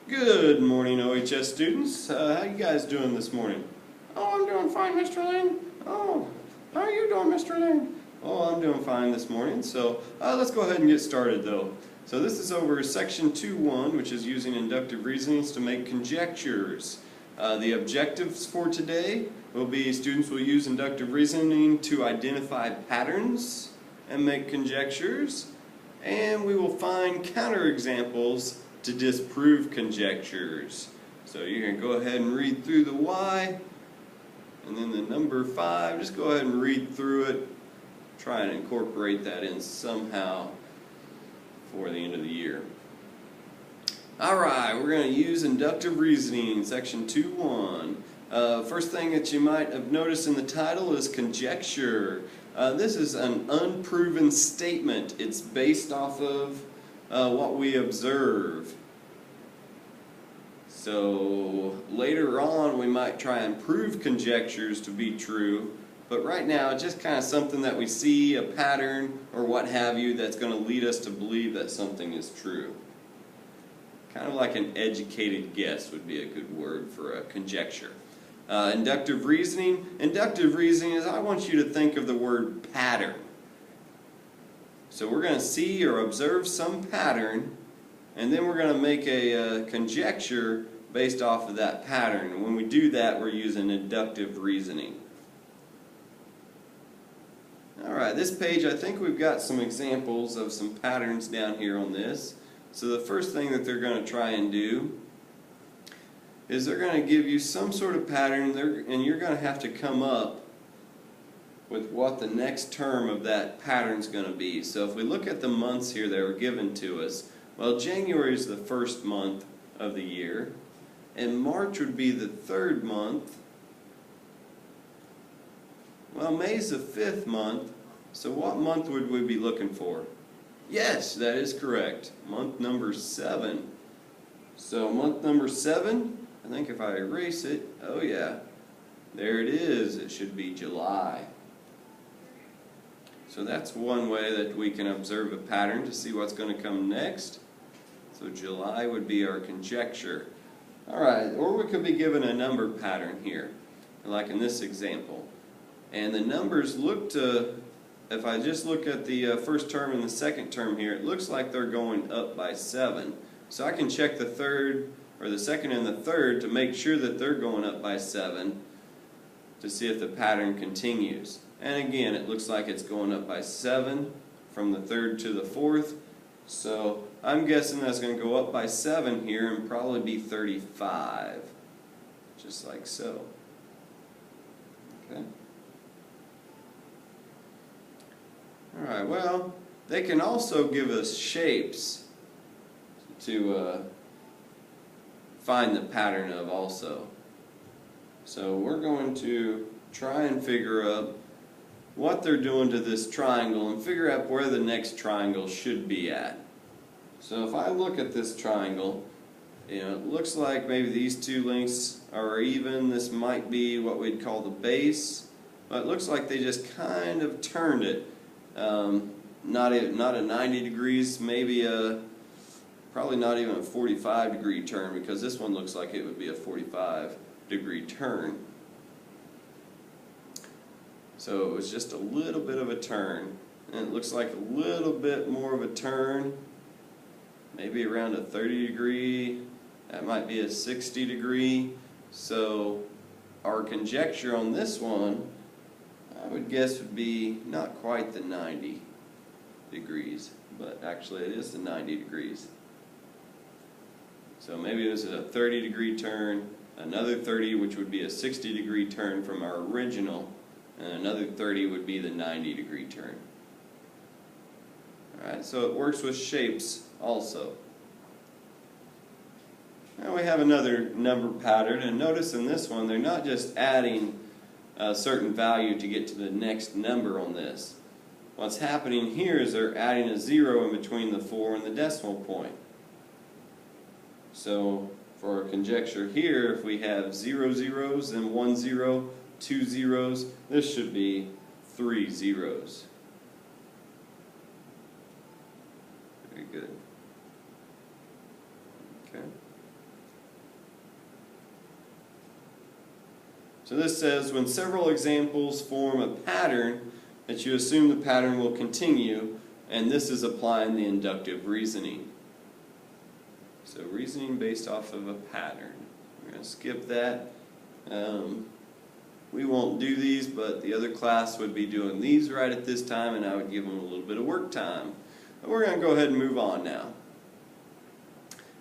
Good morning, OHS students. How you guys doing this morning? Oh, I'm doing fine, Mr. Lane. Oh, how are you doing, Mr. Lane? Oh, I'm doing fine this morning. So let's go ahead and get started, though. So this is over section 2.1, which is using inductive reasonings to make conjectures. The objectives for today will be students will use inductive reasoning to identify patterns and make conjectures, and we will find counterexamples to disprove conjectures. So you're going to go ahead and read through the why, and then the number 5, just go ahead and read through it. Try and incorporate that in somehow for the end of the year. Alright, we're going to use inductive reasoning, section 2.1. First thing that you might have noticed in the title is conjecture. This is an unproven statement. It's based off of what we observe. So later on we might try and prove conjectures to be true, but right now it's just kind of something that we see, a pattern or what have you, that's going to lead us to believe that something is true. Kind of like an educated guess would be a good word for a conjecture. Inductive reasoning. Inductive reasoning is I want you to think of the word pattern. So we're going to see or observe some pattern, and then we're going to make a conjecture based off of that pattern. And when we do that, we're using inductive reasoning. Alright, this page, I think we've got some examples of some patterns down here on this. So the first thing that they're going to try and do is they're going to give you some sort of pattern, and you're going to have to come up with what the next term of that pattern is going to be. So if we look at the months here that were given to us, well, January is the first month of the year, and March would be the third month. Well, May's the fifth month, so what month would we be looking for? Yes, that is correct. Month number 7. So month number 7, I think if I erase it, oh yeah, there it is. It should be July. So that's one way that we can observe a pattern to see what's going to come next. So July would be our conjecture. Alright, or we could be given a number pattern here, like in this example. And the numbers look to, if I just look at the first term and the second term here, it looks like they're going up by 7. So I can check the third, or the second and the third, to make sure that they're going up by 7 to see if the pattern continues. And again, it looks like it's going up by 7 from the third to the fourth. So I'm guessing that's going to go up by 7 here and probably be 35. Just like so. Okay. Alright, well, they can also give us shapes to find the pattern of also. So we're going to try and figure out what they're doing to this triangle and figure out where the next triangle should be at. So if I look at this triangle, it looks like maybe these two lengths are even. This might be what we'd call the base, but it looks like they just kind of turned it. Not at 90 degrees, maybe probably not even a 45-degree turn, because this one looks like it would be a 45-degree turn. So it was just a little bit of a turn, and it looks like a little bit more of a turn, maybe around a 30-degree, that might be a 60-degree. So our conjecture on this one, I would guess, would be not quite the 90 degrees, but actually it is the 90 degrees. So maybe this is a 30-degree turn, another 30 which would be a 60-degree turn from our original, and another 30 would be the 90-degree turn. Alright, so it works with shapes also. Now we have another number pattern, and notice in this one they're not just adding a certain value to get to the next number on this. What's happening here is they're adding a 0 in between the 4 and the decimal point. So for our conjecture here, if we have 0 zeros and 1 0, 2 zeros, this should be 3 zeros. Very good. Okay. So this says when several examples form a pattern, that you assume the pattern will continue, and this is applying the inductive reasoning. So reasoning based off of a pattern. We're going to skip that. We won't do these, but the other class would be doing these right at this time, and I would give them a little bit of work time. But we're going to go ahead and move on now.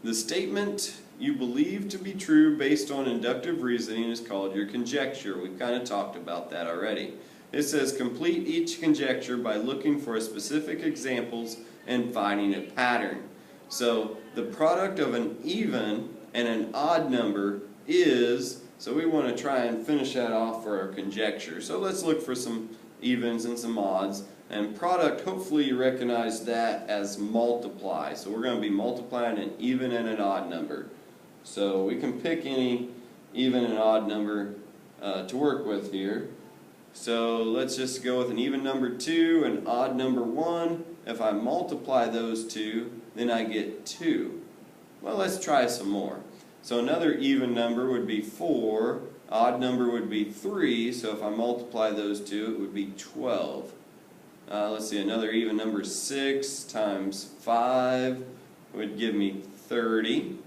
The statement you believe to be true based on inductive reasoning is called your conjecture. We've kind of talked about that already. It says complete each conjecture by looking for specific examples and finding a pattern. So the product of an even and an odd number is, so we want to try and finish that off for our conjecture. So let's look for some evens and some odds. And product, hopefully you recognize that as multiply. So we're going to be multiplying an even and an odd number. So we can pick any even and odd number to work with here. So let's just go with an even number 2 and odd number 1. If I multiply those two, then I get 2. Well, let's try some more. So another even number would be 4, odd number would be 3, so if I multiply those two, it would be 12. Let's see, another even number 6 times 5 would give me 30.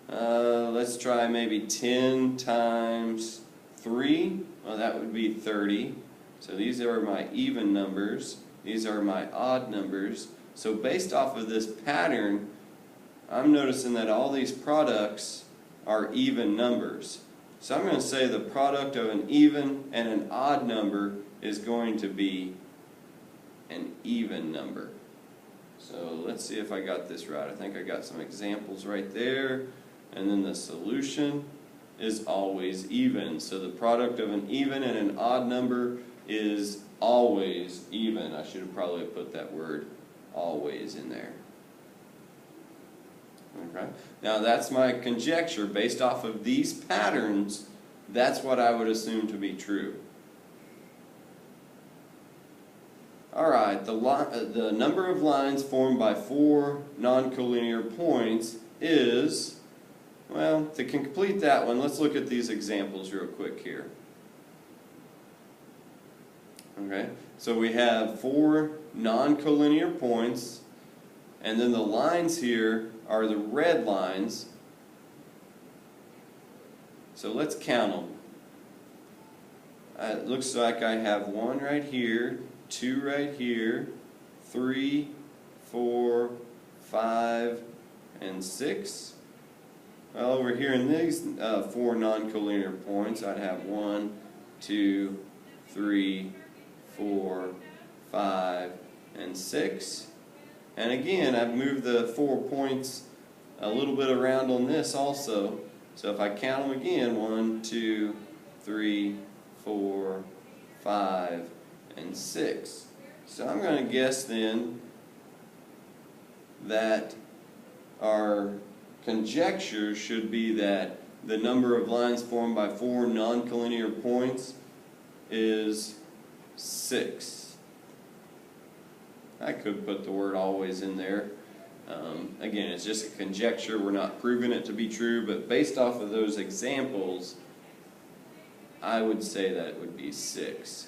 Let's try maybe 10 times 3. Well, that would be 30. So these are my even numbers. These are my odd numbers. So based off of this pattern, I'm noticing that all these products are even numbers. So I'm going to say the product of an even and an odd number is going to be an even number. So let's see if I got this right. I think I got some examples right there. And then the solution is always even. So the product of an even and an odd number is always even. I should have probably put that word always in there. Okay. Now that's my conjecture. Based off of these patterns, that's what I would assume to be true. Alright, the number of lines formed by 4 non-collinear points is, well, to complete that one, let's look at these examples real quick here. Okay, so we have 4 non-collinear points, and then the lines here are the red lines. So let's count them. It looks like I have 1 right here, 2 right here, 3, 4, 5, and 6. Well, over here in these 4 non-collinear points, I'd have 1, 2, 3, 4, 5, and 6. And again, I've moved the 4 points a little bit around on this also. So if I count them again, 1, 2, 3, 4, 5, and 6. So I'm going to guess then that our conjecture should be that the number of lines formed by 4 non-collinear points is 6. I could put the word always in there. Again, it's just a conjecture. We're not proving it to be true, but based off of those examples, I would say that it would be 6.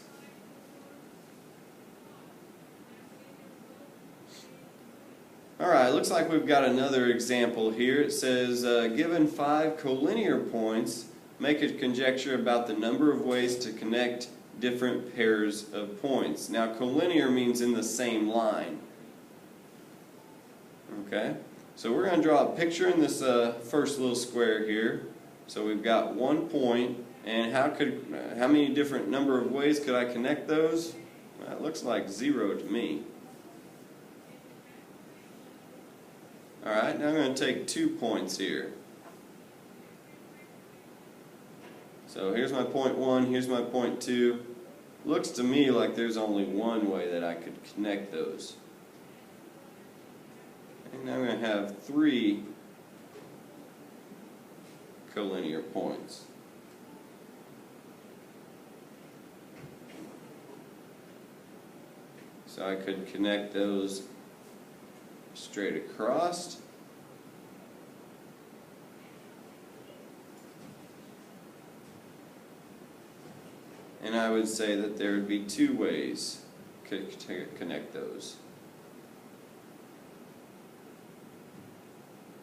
Alright, looks like we've got another example here. It says, given 5 collinear points, make a conjecture about the number of ways to connect different pairs of points. Now, collinear means in the same line. Okay, so we're going to draw a picture in this first little square here. So we've got 1 point, and how many different number of ways could I connect those? Well, it looks like 0 to me. Alright, now I'm going to take 2 points here. So here's my point 1, here's my point 2. Looks to me like there's only one way that I could connect those. And now I'm going to have 3 collinear points. So I could connect those straight across. And I would say that there would be two ways to connect those.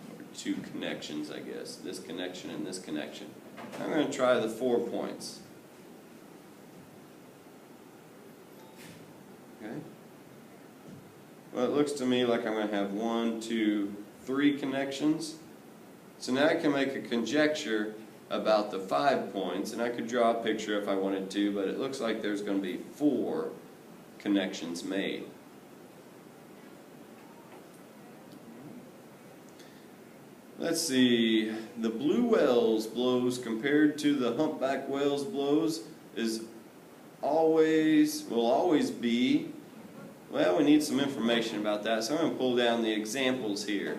Or two connections, I guess. This connection and this connection. I'm going to try the 4 points. Okay. Well, it looks to me like I'm going to have 1, 2, 3 connections. So now I can make a conjecture about the 5 points, and I could draw a picture if I wanted to, but it looks like there's going to be 4 connections made. Let's see, the blue whale's blows compared to the humpback whale's blows will always be, well, we need some information about that, so I'm going to pull down the examples here.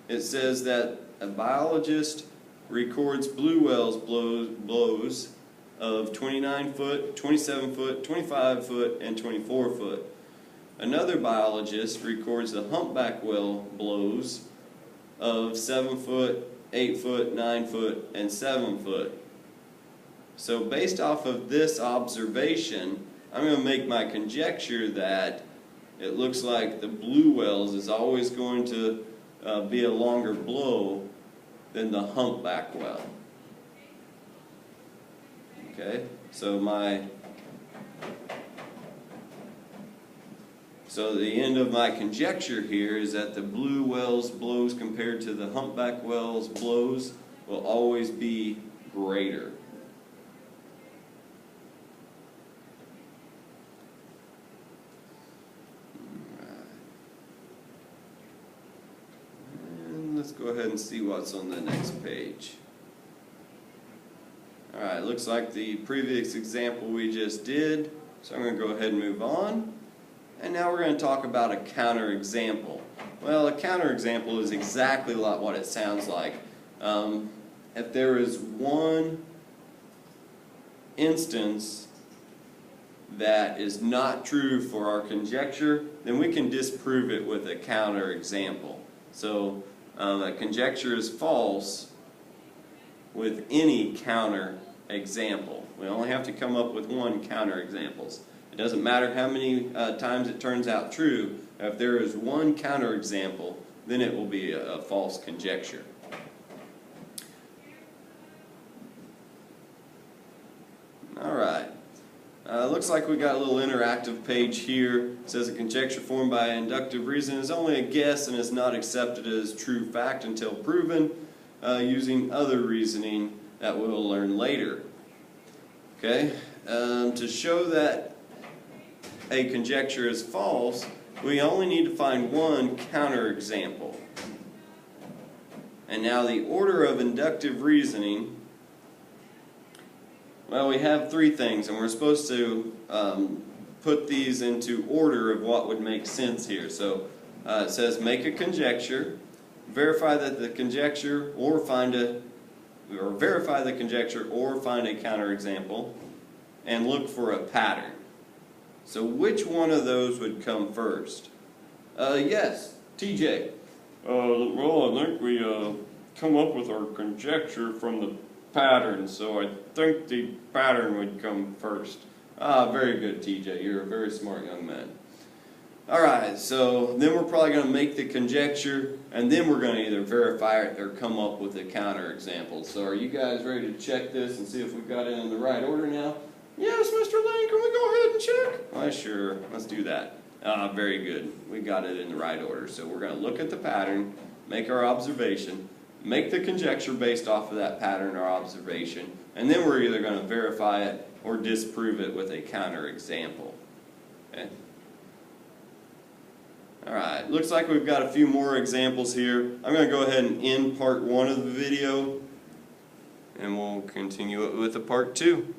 It says that a biologist records blue whale's blows of 29 foot, 27 foot, 25 foot, and 24 foot. Another biologist records the humpback whale blows of 7 foot, 8 foot, 9 foot, and 7 foot. So based off of this observation, I'm going to make my conjecture that it looks like the blue whales is always going to be a longer blow than the humpback whale. Okay, so the end of my conjecture here is that the blue whale's blows compared to the humpback whale's blows will always be greater. And let's go ahead and see what's on the next page. Alright, looks like the previous example we just did, so I'm going to go ahead and move on. And now we're going to talk about a counterexample. Well, a counterexample is exactly like what it sounds like. If there is one instance that is not true for our conjecture, then we can disprove it with a counterexample. So a conjecture is false with any counterexample. We only have to come up with one counterexample. It doesn't matter how many times it turns out true. If there is one counterexample, then it will be a false conjecture. Alright. Looks like we got a little interactive page here. It says a conjecture formed by inductive reason is only a guess and is not accepted as true fact until proven using other reasoning that we'll learn later. Okay? To show that a conjecture is false, we only need to find one counterexample. And now the order of inductive reasoning, well, we have 3 things, and we're supposed to put these into order of what would make sense here. So it says make a conjecture, verify that the conjecture, or verify the conjecture or find a counterexample, and look for a pattern. So which one of those would come first? Yes, TJ. Well, I think we come up with our conjecture from the pattern, so I think the pattern would come first. Very good, TJ. You're a very smart young man. Alright, so then we're probably going to make the conjecture, and then we're going to either verify it or come up with a counterexample. So are you guys ready to check this and see if we've got it in the right order now? Yes, Mr. Lane, can we go ahead and check? Why, sure. Let's do that. Very good. We got it in the right order. So we're going to look at the pattern, make our observation, make the conjecture based off of that pattern or observation, and then we're either going to verify it or disprove it with a counterexample. Okay? Alright, looks like we've got a few more examples here. I'm going to go ahead and end part 1 of the video, and we'll continue it with the part 2.